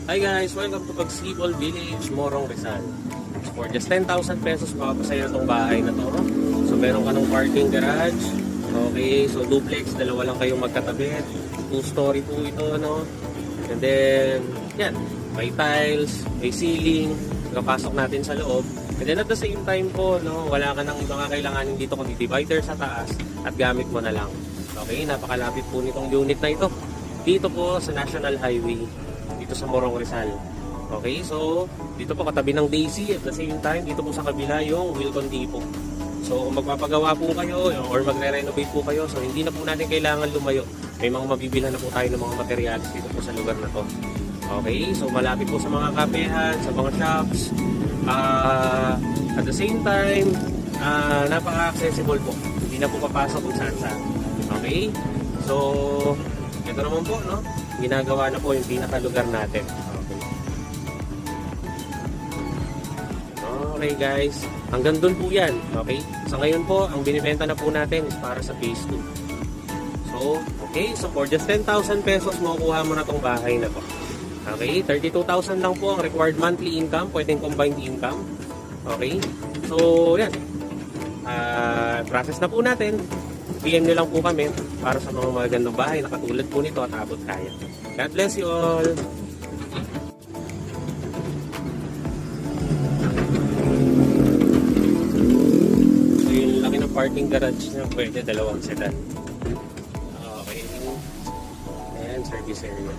Hi guys, welcome to Pagsibol Village, Morong Rizal. So for just 10,000 pesos makapasaya itong bahay na to. So meron ka ng parking garage. Okay, so duplex, dalawa lang kayong magkatabi. 2-story po ito, no? And then, yan, may tiles, may ceiling, nakapasok natin sa loob. And then at the same time po, no, wala ka nang ibang kailanganin dito kundi divider sa taas at gamit mo na lang. Okay, napakalapit po nitong unit na ito. Dito po sa National Highway, dito sa Morong Rizal. Okay, so dito po katabi ng Daisy, at the same time dito po sa kabila yung Wilcon Depot. So kung magpapagawa po kayo or magre-renovate po kayo, so hindi na po natin kailangan lumayo. May mga mabibilhan na po tayo ng mga materyales dito po sa lugar na to. Okay, so malapit po sa mga kapehan, sa mga shops. At the same time, napaka-accessible po. Hindi na po papasok kung saan-saan. Okay, so ito naman po, no? Ginagawa na po yung pinakalugar natin. Okay guys, hanggang doon po yan. Okay, so ngayon po, ang binibenta na po natin is para sa phase 2. So, okay, so for just 10,000 pesos, makukuha mo na tong bahay na to. Okay, 32,000 lang po ang required monthly income, pwedeng combined income. Okay, so yan. Process na po natin. PM nyo lang po kami para sa mga magandang bahay na katulad po nito at abot kaya. God bless you all! So yung laki ng parking garage niya, pwede dalawang sedan. Okay. Ayan, service area.